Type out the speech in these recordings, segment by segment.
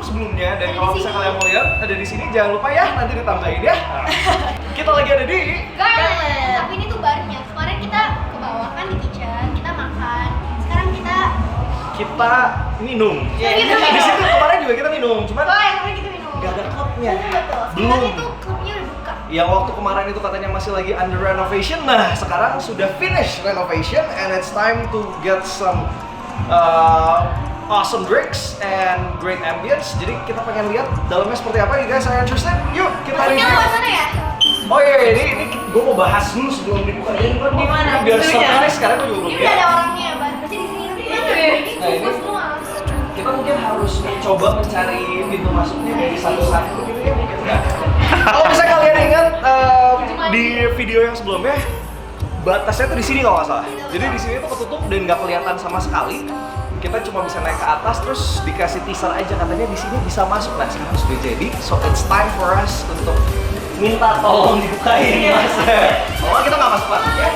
sebelumnya, dan kalau misalnya kalian mau lihat ada di sini, jangan lupa ya nanti ditambahin ya. Nah, kita lagi ada di Garland. Tapi ini tuh barnya. Kemarin kita ke bawah kan di kitchen, kita makan. Sekarang kita minum. Kita Di situ kemarin juga kita minum, cuman kemarin kita minum. nggak ada klubnya. Betul. Belum. Sekarang itu klubnya udah buka. Yang waktu kemarin itu katanya masih lagi under renovation. Nah, sekarang sudah finish renovation and it's time to get some awesome drinks and great ambience. Jadi kita pengen lihat dalamnya seperti apa. You guys are interested? Yuk, kita Maksudnya review. mana ya? Oh iya, ini gue mau bahas dulu sebelum dibuka. Jadi kan Di mana? biar Itunya. surprise, sekarang gue juga belum Ini udah ada lihat. orangnya, Bang. Pasti di sini udah ada. Nah, Ini ini- khusus luas. Kita mungkin harus coba mencari pintu masuknya dari satu-satu gitu ya, mungkin nggak? Kalau misalnya kalian ingat di video yang sebelumnya, batasnya tuh di sini kalau nggak salah. Jadi di sini tuh ketutup dan nggak kelihatan sama sekali. Kita cuma bisa naik ke atas terus dikasih teaser aja, katanya di sini bisa masuk. Nah, sekarang sudah jadi. So it's time for us untuk minta tolong dibukain mas. Soalnya kita nggak masuk lagi ya.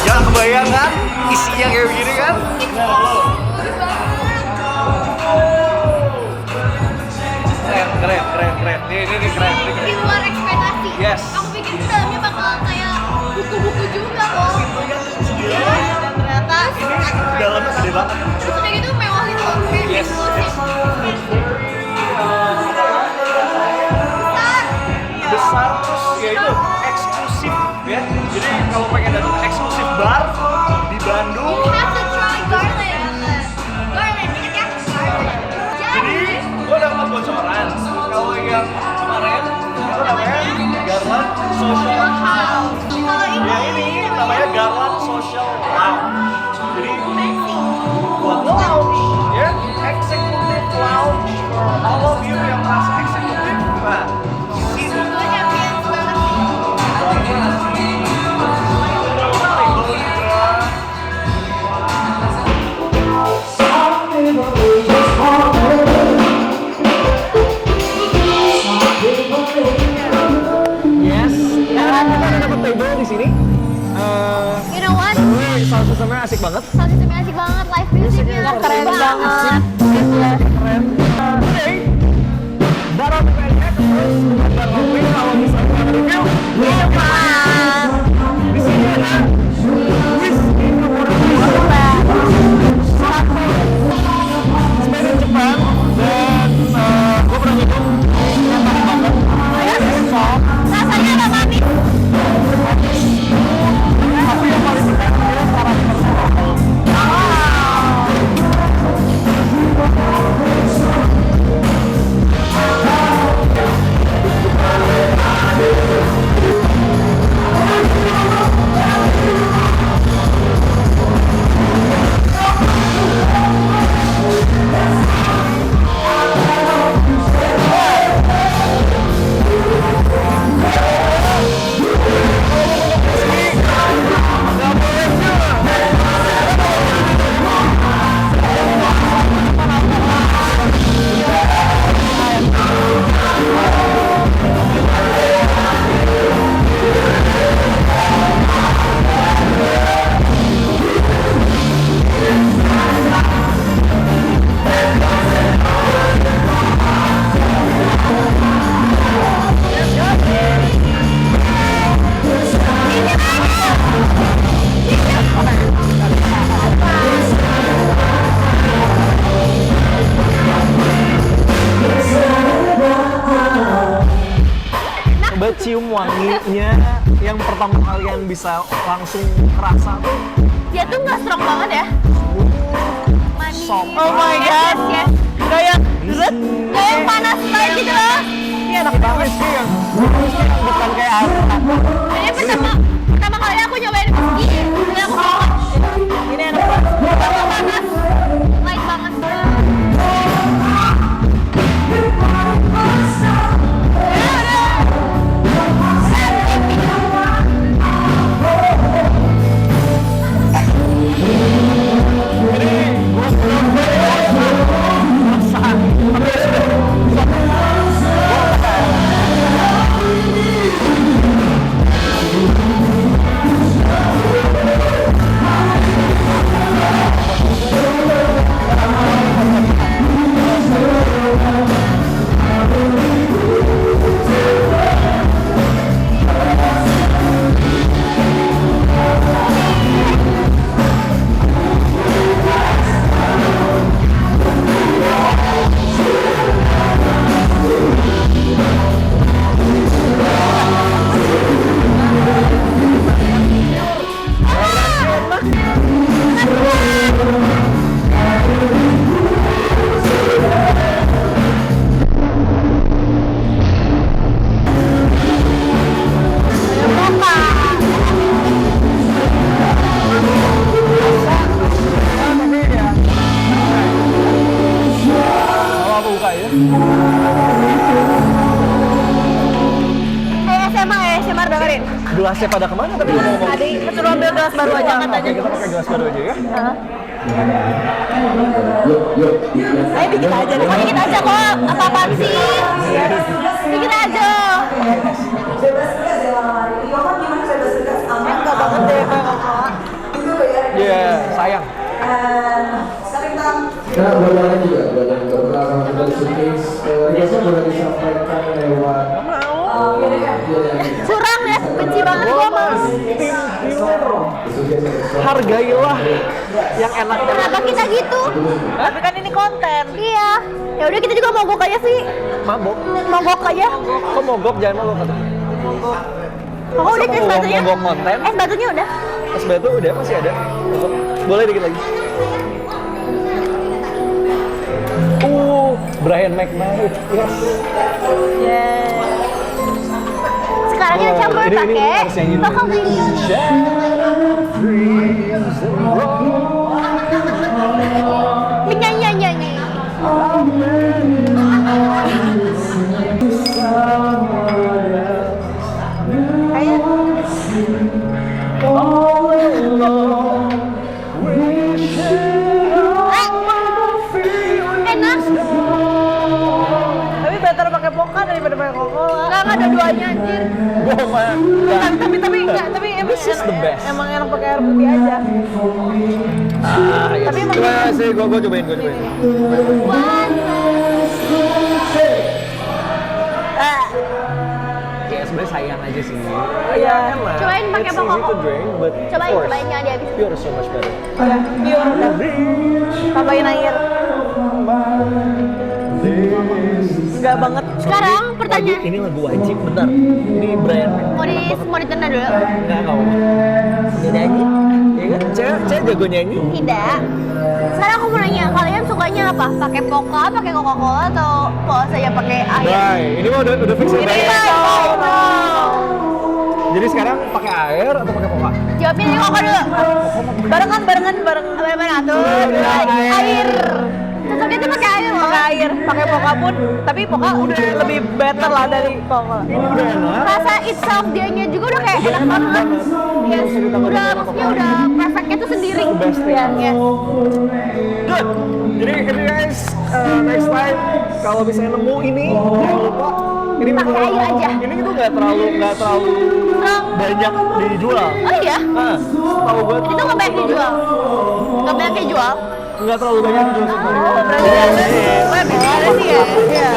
Jangan kebayang kan isinya kayak begini kan? Keren. Ini keren. Di luar ekspektasi. Yes. Aku pikir di dalamnya bakal kayak buku-buku juga loh. Iya. Dan ternyata Ini dalamnya gede banget. terus udah gitu mewah gitu. Kayak Yes. Besar terus ya itu eksklusif ya. Jadi kalau pengen datang eksklusif bar di Bandung, You have to try Garland. Garland, ingat ya? Garland. jadi gue dapat bocoran. Kalau yang kemarin itu namanya Garland Social House. Kalau Yang ini namanya Garland Social Lounge. Jadi fancy. buat lounge ya, executive lounge for all of you yang merasa eksekutif. Nah, sini. Gue ambience banget sih. Yes, kita dapat table di sini. You know what? Sound systemnya asik banget. Sound systemnya asik banget, live musicnya keren banget. Keren. Oke. Baru banyak terus baru kalau misalnya review. Di sini ada whisky nomor 2. Sepeda Jepang dan gue pernah nyoba enak banget. Rasanya apa mami? Tapi yang paling penting adalah karakternya. Coba cium wanginya yang pertama kalian bisa langsung kerasa tuh. Dia tuh nggak strong banget ya. Manis. Soft. Oh my god. Yes. Kayak Kayak yang panas banget gitu loh. ini enak banget sih yang bukan kayak apa. Ini pertama kali aku nyobain whisky. Ini aku banget. Ini enak banget. Pertama panas. Light banget. Gelasnya pada kemana tapi ngomong-ngomong? Ada suruh ambil gelas baru aja katanya. Oke, kita pakai gelas baru aja ya. Ayo dikit aja deh. Oh, dikit aja kok. Apa-apaan sih? Dikit aja. Enggak banget deh kayak kakak. Iya, sayang. Nah, boleh juga dalam beberapa dari showcase biasa boleh disampaikan lewat Curang ya, benci banget gua mas. Hargailah yang enak. Kenapa kita gitu? Tapi kan ini konten. Iya. Ya udah kita juga mogok aja sih. Mabok. Mogok aja. Kok mogok? Jangan mogok kata. Oh udah es batunya. Mogok konten. Es batunya udah. Es batu udah masih ada. Mogok. Boleh dikit lagi. Brian McKnight. Yes. Yeah. Sekarang kita campur Ini pakai harus yang ini. bakal ini. Nyanyi. Enak. Tapi better pakai Poca daripada pakai Coca-Cola. Enggak ada duanya anjir. Tapi enggak, tapi emang This is the best. emang enak pakai air putih aja. Tapi emang coba sih gua cobain. Ya sebenarnya sayang aja sih. Iya. Emang. Cobain pakai It's easy Coca-Cola. to drink, but of Cobain course, jangan dihabisin. pure so much better. Iya, pure udah. Tambahin air. Enggak banget. Sekarang pertanyaan. Ini lagu wajib, bentar. Ini Brian. Mau ditenda dulu? Enggak apa-apa. Dia nyanyi. Ya kan? Cewek jago nyanyi. Tidak. Sekarang aku mau nanya, kalian sukanya apa? Pakai Poca, pakai Coca-Cola atau saja pakai air? Bye. Ini mah udah fix ya. Ini Bye. oh no. Jadi sekarang pakai air atau pakai Coca? Jawabin ini Coca dulu. Barengan. Bareng-bareng satu, dua, air. Cocoknya tuh pakai air loh. Pakai air, pakai Poca pun, tapi Poca udah lebih better lah dari Coca. Ini udah enak. Rasa itself dianya juga udah kayak enak banget. Yes, udah maksudnya udah perfectnya tuh sendiri. Best thing. Yes. Good. Jadi if you guys next time kalau misalnya nemu ini jangan lupa ini Pakai memang- air aja. Ini tuh nggak terlalu banyak dijual. Oh iya? Tahu gue Itu nggak banyak dijual. Nggak banyak dijual. nggak terlalu banyak dijual. Oh, berarti ada sih ya. Iya.